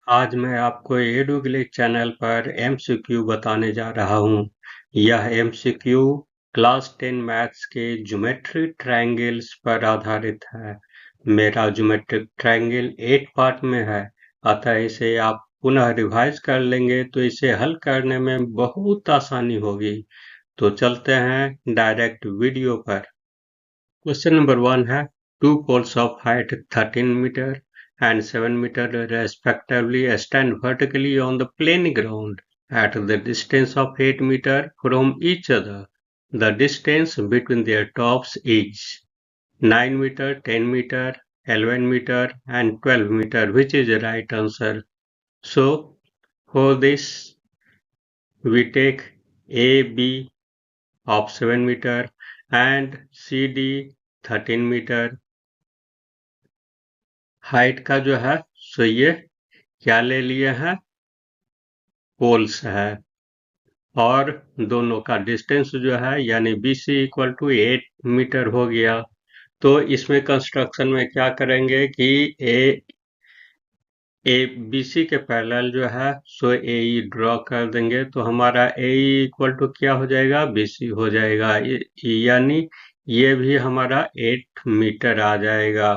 आज मैं आपको एडुग्लिक चैनल पर एमसीक्यू बताने जा रहा हूँ। यह एमसीक्यू क्लास 10 मैथ्स के ज्योमेट्री ट्रायंगल्स पर आधारित है। मेरा ज्योमेट्रिक ट्रायंगल 8 पार्ट में है, अतः इसे आप पुनः रिवाइज कर लेंगे तो इसे हल करने में बहुत आसानी होगी। तो चलते हैं डायरेक्ट वीडियो पर। क्वेश्चन नंबर 1 है two poles of height 13 meter and 7 meter respectively stand vertically on the plain ground at the distance of 8 meter from each other. The distance between their tops is 9 meter, 10 meter, 11 meter and 12 meter. Which is the right answer? So for this we take AB of 7 meter and CD 13 meter. Height का जो है सो ये क्या ले लिए हैं, poles है, और दोनों का डिस्टेंस जो है यानी BC इक्वल टू 8 मीटर हो गया। तो इसमें कंस्ट्रक्शन में क्या करेंगे कि ए BC के पैरेलल जो है सो AE ड्रॉ कर देंगे, तो हमारा AE इक्वल टू क्या हो जाएगा, BC हो जाएगा, यानी ये भी हमारा 8 मीटर आ जाएगा।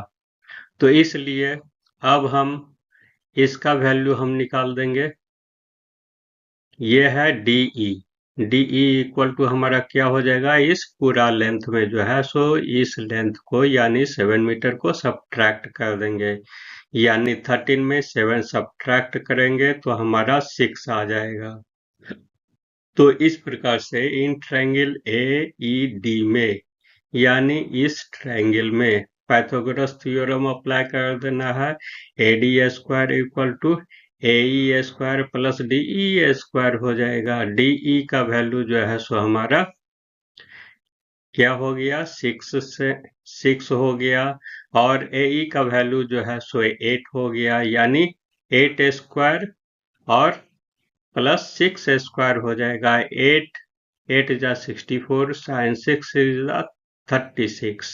तो इसलिए अब हम इसका वैल्यू हम निकाल देंगे। ये है DE। DE इक्वल टू हमारा क्या हो जाएगा, इस पूरा लेंथ में जो है सो इस लेंथ को यानी 7 मीटर को सब्ट्रैक्ट कर देंगे, यानी 13 में 7 सब्ट्रैक्ट करेंगे तो हमारा 6 आ जाएगा। तो इस प्रकार से इन ट्रायंगल AED में यानी इस ट्रायंगल में पाइथागोरस थ्योरम अप्लाई कर देना है। AD square equal to AE square plus DE square हो जाएगा। DE का वैल्यू जो है सो हमारा क्या हो गया, 6 हो गया, और AE का वैल्यू जो है सो 8 हो गया, यानी 8 स्क्वायर और प्लस 6 स्क्वायर हो जाएगा। 8 जा 64, साइन 6 इज 36,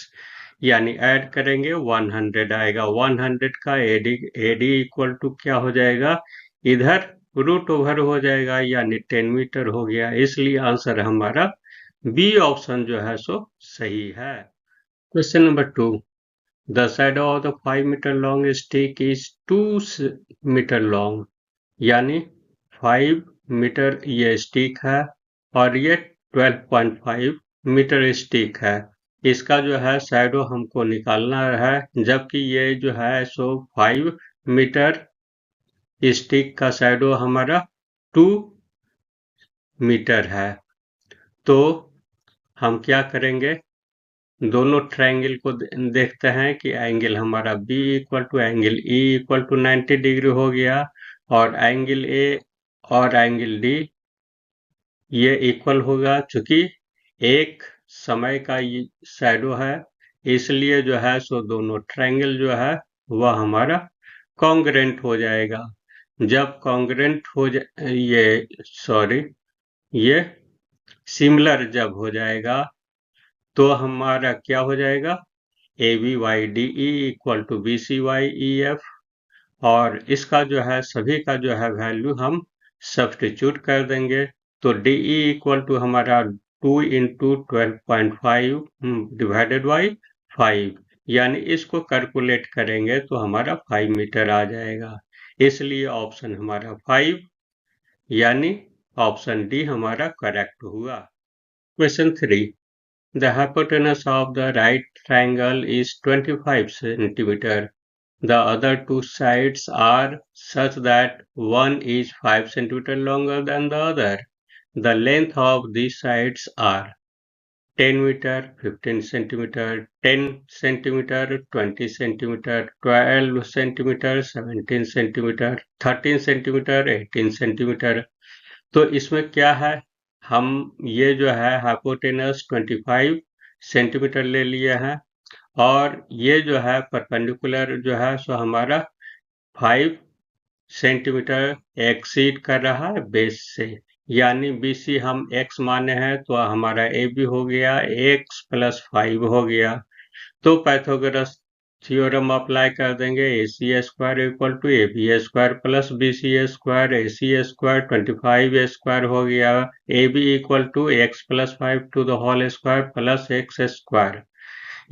यानी ऐड करेंगे 100 आएगा। 100 का एडी इक्वल टू क्या हो जाएगा, इधर रूट ओवर हो जाएगा, यानी 10 मीटर हो गया। इसलिए आंसर हमारा बी ऑप्शन जो है सो सही है। Question number 2, the side of the 5 metre long stick is 2 metre long, यानी 5 मीटर ये स्टिक है और ये 12.5 मीटर स्टिक है। इसका जो है शैडो हमको निकालना है, जबकि ये जो है सो 5 मीटर स्टिक का शैडो हमारा 2 मीटर है। तो हम क्या करेंगे, दोनों ट्रायंगल को देखते हैं कि एंगल हमारा B equal to angle E equal to 90 degree हो गया, और एंगल A और एंगल D ये इक्वल होगा। चूंकि एक समय का शैडो है, इसलिए जो है सो दोनों ट्रायंगल जो है वह हमारा कॉन्ग्रुएंट हो जाएगा। जब कॉन्ग्रुएंट हो ये सिमिलर जब हो जाएगा तो हमारा क्या हो जाएगा, ABYDE इक्वल टू BCYEF, और इसका जो है सभी का जो है वैल्यू हम सब्स्टिट्यूट कर देंगे। तो DE इक्वल टू हमारा 2 इंटू 12.5 डिवाइडेड बाई 5, यानी इसको कैलकुलेट करेंगे तो हमारा 5 मीटर आ जाएगा। इसलिए ऑप्शन हमारा 5 यानी ऑप्शन डी हमारा करेक्ट हुआ। Question 3, the hypotenuse of the right triangle is 25 centimeter. The other two sides are such that one is 5 centimeter longer than the other. The length of these sides are 10 meter, 15 centimeter, 10 centimeter, 20 centimeter, 12 centimeter, 17 centimeter, 13 centimeter, 18 centimeter. तो इसमें क्या है, हम ये जो है hypotenuse 25 centimetre ले लिए हैं, और ये जो है परपेंडिकुलर जो है सो हमारा 5 सेंटीमीटर एक्सीड कर रहा है बेस से, यानी BC हम x माने हैं तो हमारा AB हो गया x प्लस 5 हो गया। तो पाइथागोरस थ्योरम अप्लाई कर देंगे, A C square equal to A B square plus B C square, A C square 25 square हो गया, A B equal to x plus 5 to the whole square plus x square,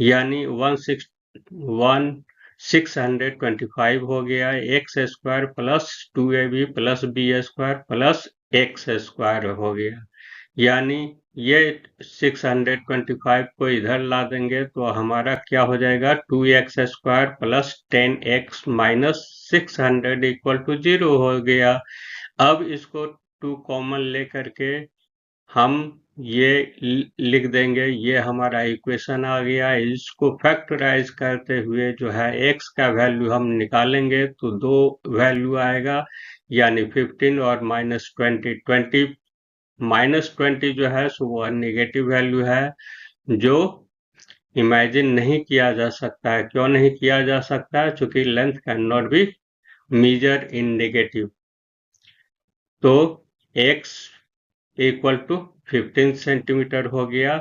यानी 1625 हो गया, x square plus 2ab plus B square plus x square हो गया, यानी ये 625 को इधर ला देंगे तो हमारा क्या हो जाएगा, 2x² plus 10x minus 600 equal to 0 हो गया। अब इसको 2 कॉमन लेकर के हम ये लिख देंगे, ये हमारा इक्वेशन आ गया। इसको फैक्टराइज करते हुए जो है x का वैल्यू हम निकालेंगे तो 2 वैल्यू आएगा, यानी 15 और -20 -20 जो है सो वह नेगेटिव वैल्यू है, जो इमेजिन नहीं किया जा सकता है। क्यों नहीं किया जा सकता है? चूंकि length can not be measure in negative. तो x इक्वल टू 15 सेंटीमीटर हो गया,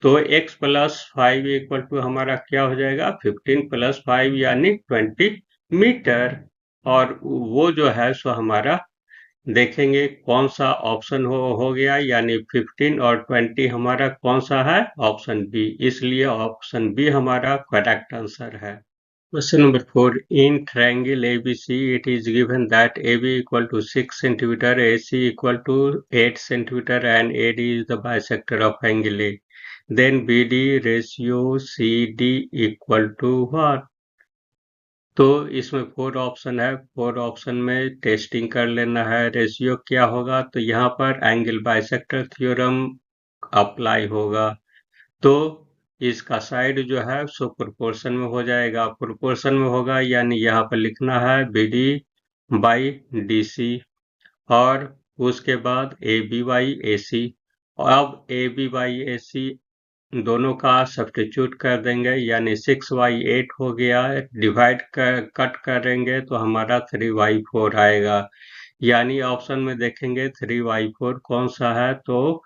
तो x प्लस 5 इक्वल टू हमारा क्या हो जाएगा, 15 प्लस 5 यानी 20 मीटर। और वो जो है सो हमारा देखेंगे कौन सा ऑप्शन हो गया, यानी 15 और 20 हमारा कौन सा है, ऑप्शन बी, इसलिए ऑप्शन बी हमारा करेक्ट आंसर है। Question number 4. In triangle ABC, it is given that AB equal to 6 centimeter, AC equal to 8 centimeter, and AD is the bisector of angle A. Then BD ratio CD equal to what? तो इसमें 4 option है, 4 option में testing कर लेना है। Ratio क्या होगा, तो यहाँ पर एंगल बाइसेक्टर थ्योरम अप्लाई होगा, तो इसका साइड जो है सो प्रोपोर्शन में हो जाएगा। प्रोपोर्शन में होगा यानी यहाँ पर लिखना है BD बाई DC, और उसके बाद AB बाई AC। अब AB बाई AC दोनों का सब्स्टिट्यूट कर देंगे, यानी 6/8 हो गया, डिवाइड कट करेंगे तो हमारा 3/4 आएगा, यानी ऑप्शन में देखेंगे 3/4 कौन सा है, तो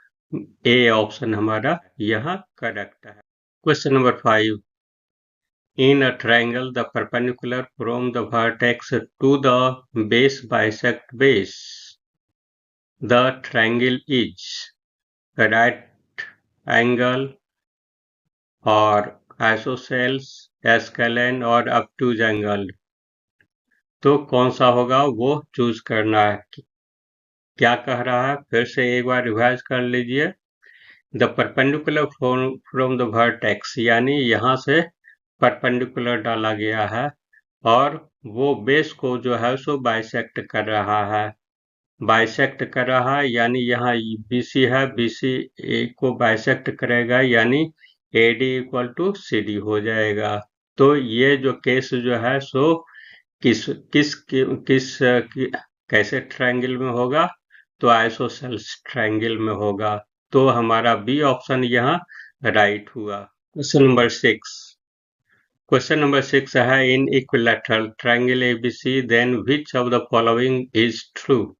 ए ऑप्शन हमारा यहाँ करेक्ट है। Question number 5. In a triangle, the perpendicular from the vertex to the base bisect base. The triangle is right angle और आइसोसेल्स, एस्केलेन और ऑब्टूज एंगल, तो कौन सा होगा वो चूज करना है। क्या कह रहा है, फिर से एक बार रिवाइज कर लीजिए। The perpendicular from the vertex, यानी यहाँ से परपेंडिकुलर डाला गया है और वो बेस को जो है सो बाइसेक्ट कर रहा है, बाइसेक्ट कर रहा है, यानी यहाँ BC है, BC को बाइसेक्ट करेगा, यानी AD इक्वल टू CD हो जाएगा। तो ये जो केस जो है सो किस किस किस कैसे ट्रायंगल में होगा, तो आइसोसेल्स ट्रायंगल में होगा, तो हमारा बी ऑप्शन यहाँ राइट हुआ। Question number 6. क्वेश्चन नंबर 6 है, in equilateral triangle ABC, then which of the following is true?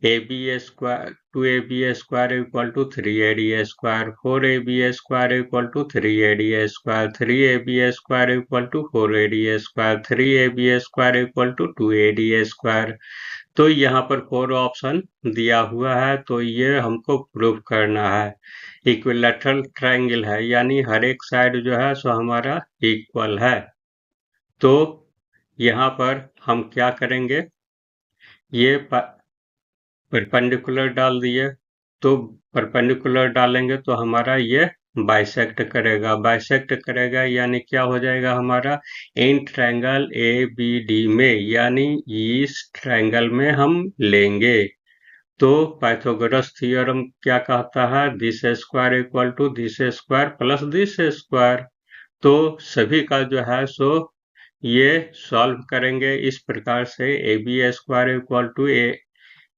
AB square 2AB square equal to 3AD square, 4AB square equal to 3AD square, 3AB square equal to 4AD square, 3AB square equal to 2AD square। तो यहाँ पर 4 option दिया हुआ है, तो ये हमको prove करना है। इक्विलैटरल ट्रायंगल है, यानी हर एक साइड जो है सो हमारा इक्वल है, तो यहाँ पर हम क्या करेंगे, ये परपेंडिकुलर डाल दिए, तो परपेंडिकुलर डालेंगे तो हमारा ये बाइसेक्ट करेगा, यानी क्या हो जाएगा हमारा, इन ट्रायंगल ABD में, यानी इस ट्रायंगल में हम लेंगे। तो पाइथागोरस थ्योरम क्या कहता है, this square equal to this square plus this square. तो सभी का जो है सो ये सॉल्व करेंगे इस प्रकार से, AB स्क्वायर इक्वल टू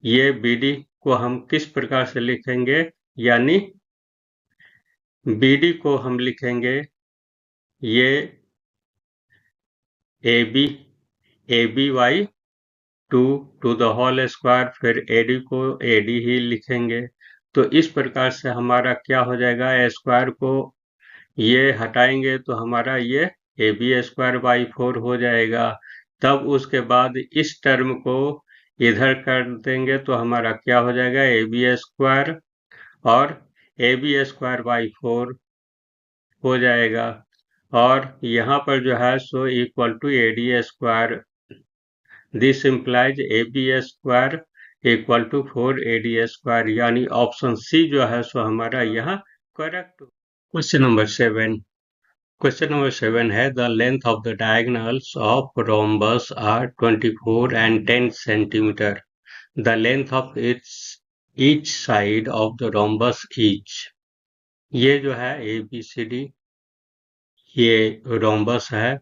ये BD को हम किस प्रकार से लिखेंगे, यानी BD को हम लिखेंगे ये AB by 2 to the whole square, फिर AD को AD ही लिखेंगे। तो इस प्रकार से हमारा क्या हो जाएगा, स्क्वायर को ये हटाएंगे तो हमारा ये AB²/4 हो जाएगा। तब उसके बाद इस टर्म को इधर कर देंगे तो हमारा क्या हो जाएगा, AB² और AB²/4 हो जाएगा। और यहाँ पर जो है सो equal to AD², this implies AB² equal to 4AD², यानी ऑप्शन सी जो है सो हमारा यहाँ correct. Question number 7। Question number 7 है the length of the diagonals of rhombus are 24 and 10 centimeter. The length of each side of the rhombus each. ये जो है ABCD, ये rhombus है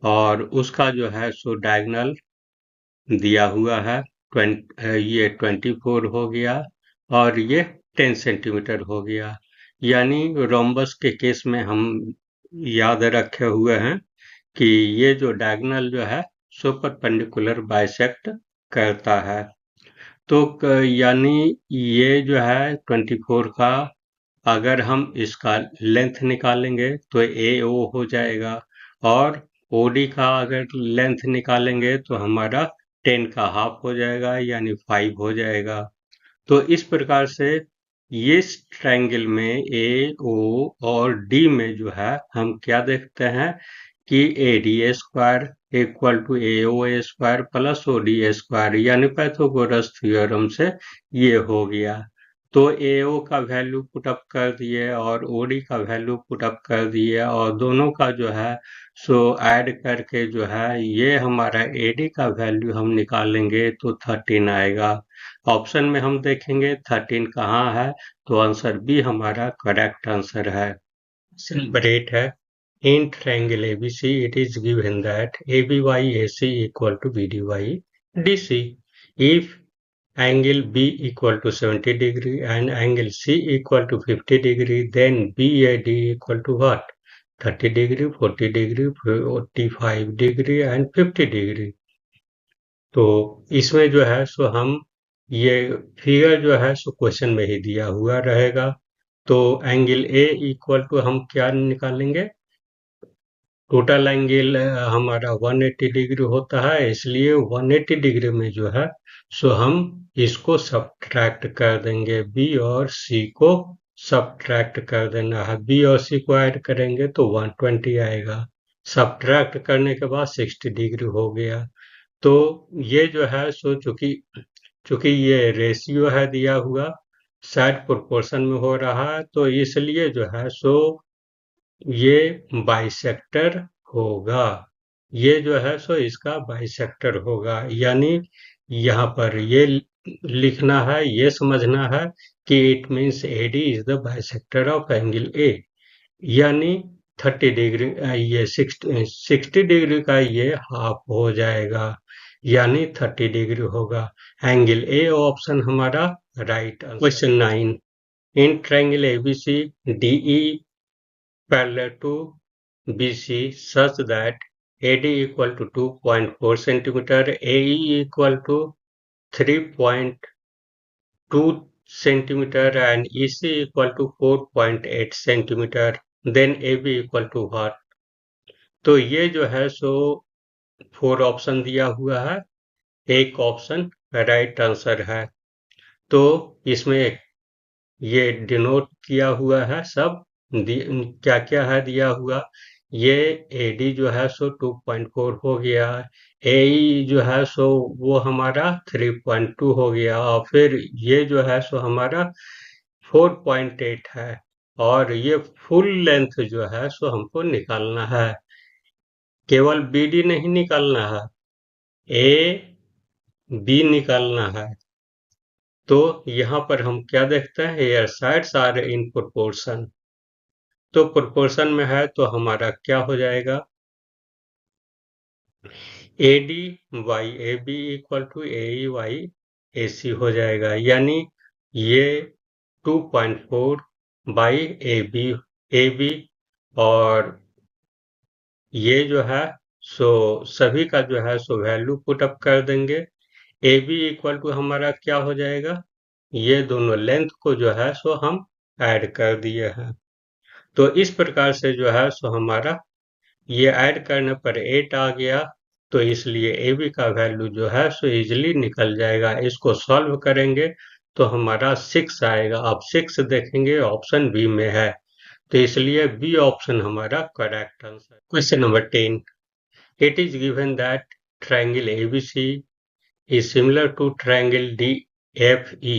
और उसका जो है सो diagonal दिया हुआ है। ये 24 हो गया और ये 10 सेंटीमीटर हो गया। यानी रोम्बस के केस में हम याद रखे हुए हैं कि ये जो डायगोनल जो है सो परपेंडिकुलर बाइसेक्ट करता है। तो यानी ये जो है 24 का अगर हम इसका लेंथ निकालेंगे तो AO हो जाएगा और OD का अगर लेंथ निकालेंगे तो हमारा 10 का हाफ हो जाएगा यानी 5 हो जाएगा। तो इस प्रकार से इस ट्रायंगल में AO और D में जो है हम क्या देखते हैं कि AD² equal to AO² plus OD² यानी पाइथागोरस थ्योरम से ये हो गया। तो AO का वैल्यू पुटअप कर दिए और OD का वैल्यू पुटअप कर दिए और दोनों का जो है सो ऐड करके जो है ये हमारा AD का वैल्यू हम निकालेंगे तो 13 आएगा। ऑप्शन में हम देखेंगे 13 कहाँ है, तो आंसर बी हमारा करेक्ट आंसर है। क्वेश्चन नंबर 8 है in triangle ABC it is given that ABYAC equal to BDY DC. If angle B equal to 70 degree and angle C equal to 50 degree, then BAD equal to what? 30 degree, 40 degree, 45 degree and 50 degree. तो इसमें जो है सो हम ये figure जो है so question में ही दिया हुआ रहेगा। तो एंगल ए इक्वल टू हम क्या निकालेंगे, टोटल एंगल हमारा 180 डिग्री होता है, इसलिए 180 डिग्री में जो है सो हम इसको सब्ट्रैक्ट कर देंगे, बी और सी को सब्ट्रैक्ट कर देना है। बी और सी को ऐड करेंगे तो 120 आएगा, सब्ट्रैक्ट करने के बाद 60 डिग्री हो गया। तो ये जो है सो चूंकि ये रेशियो है दिया हुआ, साइड प्रोपोर्शन में हो रहा है, तो इसलिए जो है सो ये बाइसेक्टर होगा। ये जो है सो इसका बाइसेक्टर होगा। यानी यहाँ पर ये लिखना है, ये समझना है कि it means AD is the bisector of angle A। यानी 30 डिग्री ये 60 डिग्री का ये हाफ हो जाएगा, यानी 30 डिग्री होगा। एंगल A ऑप्शन हमारा right. Question 9 in triangle ABC DE parallel to BC such that AD equal to 2.4 centimeter, AE equal to 3.2 centimeter and EC equal to 4.8 centimeter, then AB equal to what? तो ये जो है सो 4 option दिया हुआ है, एक option right answer है। तो इसमें ये डिनोट किया हुआ है सब, क्या क्या है दिया हुआ। ये AD जो है सो 2.4 हो गया, AE जो है सो वो हमारा 3.2 हो गया और फिर ये जो है सो हमारा 4.8 है और ये फुल लेंथ जो है सो हमको निकालना है। केवल BD नहीं निकालना है, AB निकालना है। तो यहाँ पर हम क्या देखते हैं, their sides are in proportion. तो प्रोपोर्शन में है तो हमारा क्या हो जाएगा, AD by AB equal to AE by AC हो जाएगा। यानी ये 2.4 बाई AB और ये जो है सो सभी का जो है सो वैल्यू पुट अप कर देंगे। AB इक्वल टू हमारा क्या हो जाएगा, ये दोनों लेंथ को जो है सो हम ऐड कर दिए हैं। तो इस प्रकार से जो है सो हमारा ये ऐड करने पर 8 आ गया, तो इसलिए AB का वैल्यू जो है सो इजीली निकल जाएगा। इसको सॉल्व करेंगे तो हमारा 6 आएगा। आप 6 देखेंगे ऑप्शन बी में है, तो इसलिए बी ऑप्शन हमारा correct answer. Question number 10, it is given that triangle ABC is similar to triangle DFE,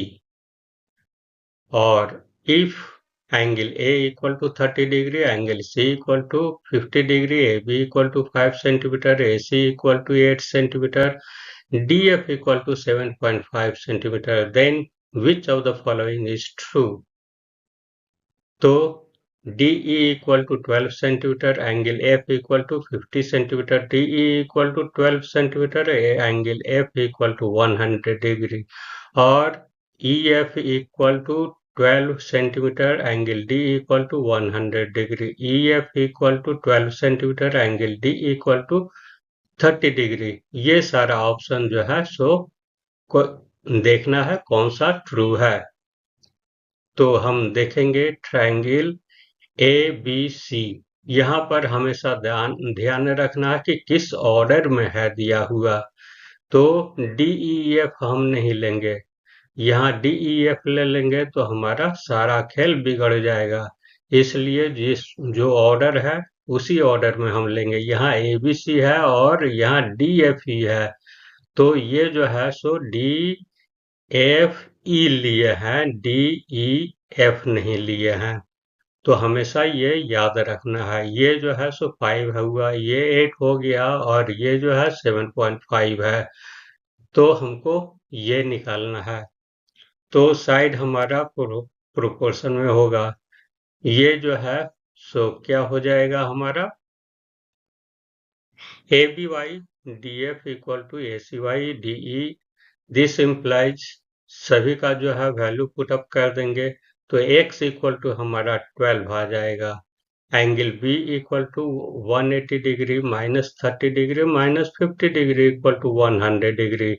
or if angle A equal to 30 degree, angle C equal to 50 degree, AB equal to 5 centimeter, AC equal to 8 centimeter, DF equal to 7.5 centimeter, then which of the following is true? तो DE equal to 12 centimeter, angle F equal to 50 centimeter, DE equal to 12 centimeter, angle F equal to 100 degree, और EF equal to 12 centimeter, angle D equal to 100 degree, EF equal to 12 centimeter, angle D equal to 30 degree। ये सारा option जो है सो देखना है कौन सा true है। तो हम देखेंगे ट्रायंगल ABC, यहाँ पर हमेशा ध्यान रखना है कि किस ऑर्डर में है दिया हुआ। तो DEF हम नहीं लेंगे, यहाँ DEF ले लेंगे तो हमारा सारा खेल बिगड़ जाएगा। इसलिए जो ऑर्डर है उसी ऑर्डर में हम लेंगे। यहाँ ABC है और यहाँ DFE है, तो ये जो है सो DFE लिए हैं, DEF नहीं लिए हैं। तो हमेशा ये याद रखना है। ये जो है सो 5 हुआ, ये 8 हो गया और ये जो है 7.5 है, तो हमको ये निकालना है। तो साइड हमारा प्रोपोर्शन में होगा। ये जो है सो क्या हो जाएगा हमारा ABY DF equal to ACY DE। This implies सभी का जो है वैल्यू पुटअप कर देंगे, तो x इक्वल टू हमारा 12 आ जाएगा। Angle B equal to 180 degree minus 30 degree minus 50 degree equal to 100 degree,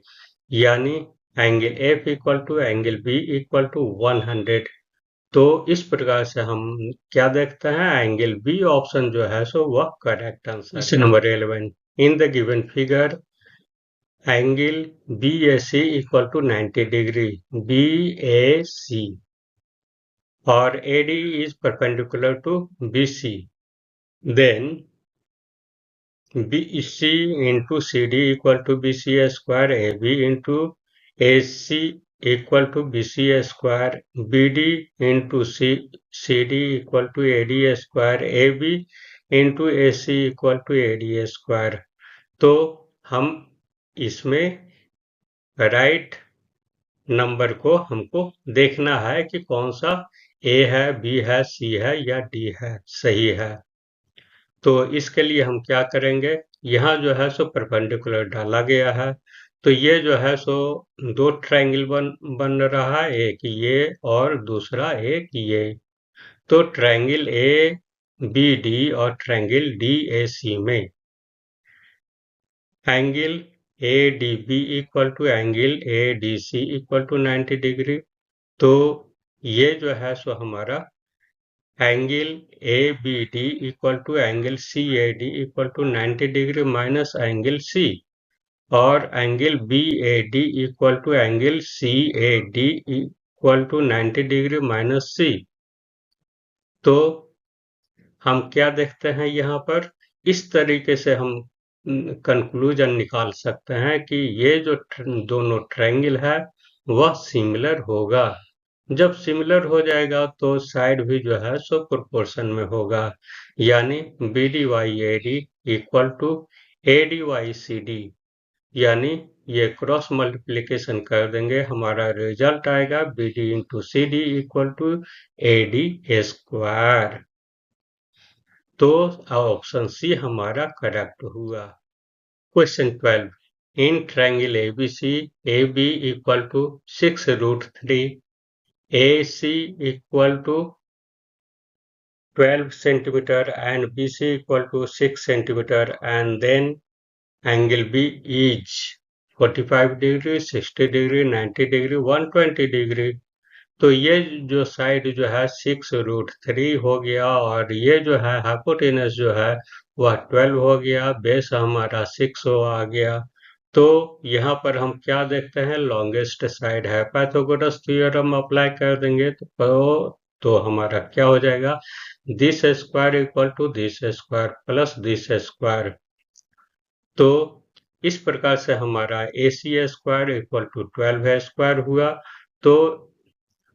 यानी angle F equal to angle B equal to 100। तो इस प्रकार से हम क्या देखते हैं, एंगल B ऑप्शन जो है सो वह correct answer. Question number 11, in the given figure angle BAC equal to 90 degree, BAC, or AD is perpendicular to BC, then BC into CD equal to BC square, AB into AC equal to BC square, BD into CD equal to AD square, AB into AC equal to AD square। तो हम इसमें right number को हमको देखना है कि कौन सा A है, B है, C है या D है, सही है। तो इसके लिए हम क्या करेंगे, यहाँ जो है सो परपेंडिकुलर डाला गया है, तो ये जो है सो दो ट्रायंगल बन रहा है, एक ये और दूसरा एक ये। तो ट्रायंगल ABD और ट्रायंगल DAC में angle ADB equal to angle ADC equal to 90 degree. तो ये जो है सो हमारा angle ABD equal to angle CAD equal to 90 degree minus angle C, और angle BAD equal to angle CAD equal to 90 degree minus C। तो हम क्या देखते हैं यहाँ पर, इस तरीके से हम कंक्लूजन निकाल सकते हैं कि ये जो दोनों ट्रायंगल है वह सिमिलर होगा। जब सिमिलर हो जाएगा तो साइड भी जो है सो प्रोपोर्शन में होगा, यानी BDYAD इक्वल टू ADYCD, यानी ये क्रॉस मल्टीप्लिकेशन कर देंगे, हमारा रिजल्ट आएगा BD into CD equal to AD square. तो ऑप्शन सी हमारा करेक्ट हुआ। Question 12, in triangle ABC AB equal to 6√3, AC equal to 12 centimeter and BC equal to 6 centimeter, and then angle B is 45 degree, 60 degree, 90 degree, 120 degree। तो ये जो side जो है 6√3 हो गया, और ये जो है हाइपोटेनस जो है वह 12 हो गया, बेस हमारा 6 आ गया। तो यहाँ पर हम क्या देखते हैं, लॉन्गेस्ट साइड है, पाइथागोरस थ्योरम अप्लाई कर देंगे तो हमारा क्या हो जाएगा, this square equal to this square plus this square. तो इस प्रकार से हमारा AC square equal to 12 square हुआ। तो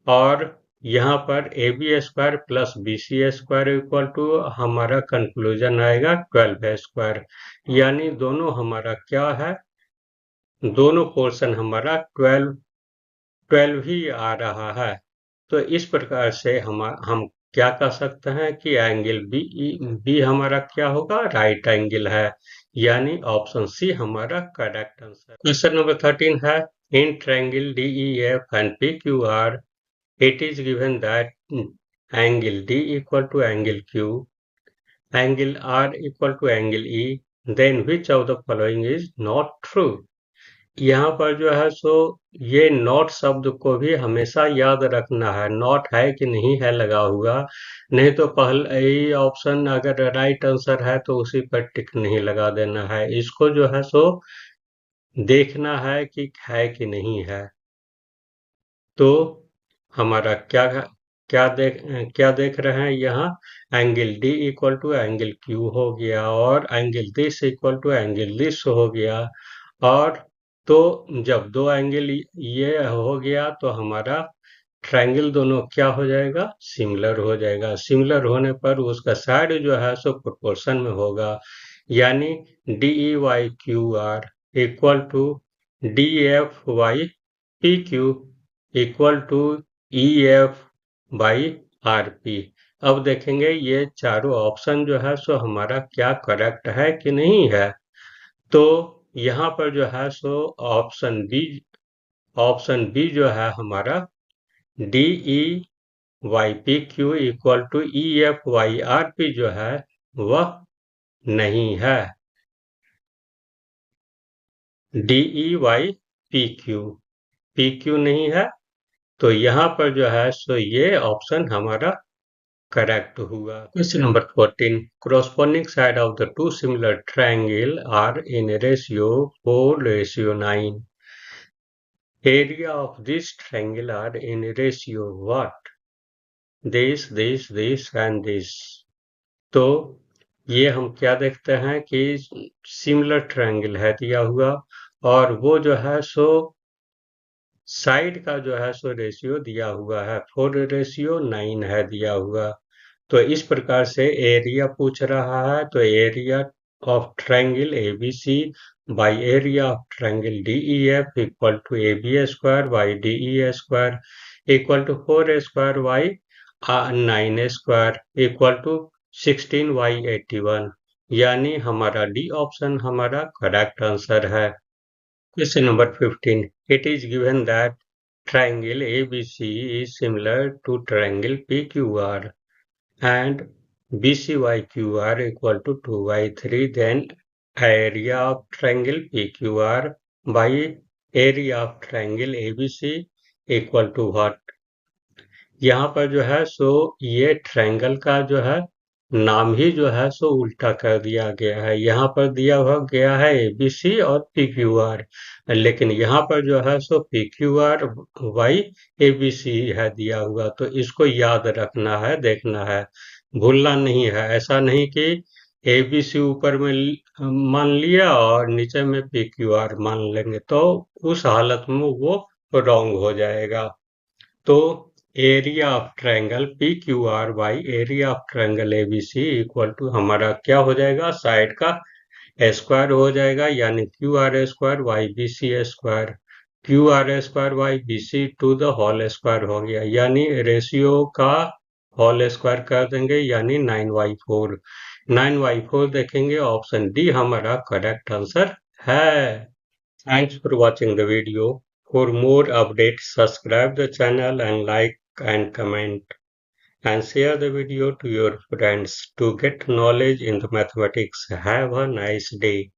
और यहाँ पर AB square plus BC square equal to हमारा कंक्लूजन आएगा 12 स्क्वायर, यानी दोनों हमारा क्या है, दोनों पोर्शन हमारा 12 ही आ रहा है। तो इस प्रकार से हम क्या कह सकते हैं कि एंगल बी हमारा क्या होगा, राइट एंगल है, यानी ऑप्शन सी हमारा करेक्ट आंसर। क्वेश्चन नंबर 13 है, in triangle DEF and PQR it is given that angle D equal to angle Q, angle R equal to angle E, then which of the following is not true। यहाँ पर जो है सो ये not शब्द को भी हमेशा याद रखना है, नॉट है कि नहीं है लगा हुआ, नहीं तो पहले ही ऑप्शन अगर राइट आंसर है तो उसी पर टिक नहीं लगा देना है, इसको जो है सो देखना है कि है कि नहीं है। तो हमारा क्या देख रहे हैं यहाँ, angle D equal to angle Q हो गया, और angle this equal to angle this हो गया। और तो जब दो एंगल ये हो गया तो हमारा ट्रायंगल दोनों क्या हो जाएगा, सिमिलर हो जाएगा। सिमिलर होने पर उसका साइड जो है सो प्रोपोर्शन में होगा, यानी DEYQR equal to DFYPQ equal to EF/RP। अब देखेंगे ये चारों ऑप्शन जो है सो हमारा क्या करेक्ट है कि नहीं है। तो यहाँ पर जो है सो ऑप्शन बी जो है हमारा DEYPQ इक्वल टू EFYRP जो है वह नहीं है, DEYPQ नहीं है। तो यहाँ पर जो है सो ये ऑप्शन हमारा करेक्ट हुआ। Question number 14, corresponding side of the two similar triangle are in ratio 4:9. Area of this triangle are in ratio what? This and this। तो ये हम क्या देखते हैं कि सिमिलर ट्रायंगल है दिया हुआ, और वो जो है सो साइड का जो है सो रेशियो दिया हुआ है 4:9 है दिया हुआ। तो इस प्रकार से एरिया पूछ रहा है, तो area of triangle ABC by area of triangle DEF equal to AB square by DE square equal to 4 square by 9 square equal to 16/81, यानी हमारा डी ऑप्शन हमारा करेक्ट आंसर है। Question number 15. It is given that triangle ABC is similar to triangle PQR and BCYQR equal to 2/3. Then area of triangle PQR by area of triangle ABC equal to what? यहाँ पर जो है सो ये triangle का जो है नाम ही जो है सो उल्टा कर दिया गया है। यहाँ पर दिया हुआ गया है ABC और PQR, लेकिन यहाँ पर जो है सो PQR बाई ABC है दिया हुआ। तो इसको याद रखना है, देखना है, भूलना नहीं है। ऐसा नहीं कि ABC ऊपर में मान लिया और नीचे में PQR मान लेंगे, तो उस हालत में वो रॉन्ग हो जाएगा। तो area of triangle PQR by area of triangle ABC equal to हमारा क्या हो जाएगा, साइड का स्क्वायर हो जाएगा, यानी QR square by BC square, QR square by BC to the whole square हो गया, यानी रेशियो का होल स्क्वायर कर देंगे, यानी 9/4। 9/4 देखेंगे, ऑप्शन डी हमारा करेक्ट आंसर है। Thanks for watching the video. For more updates, subscribe the channel and like and comment and share the video to your friends to get knowledge in the mathematics. Have a nice day.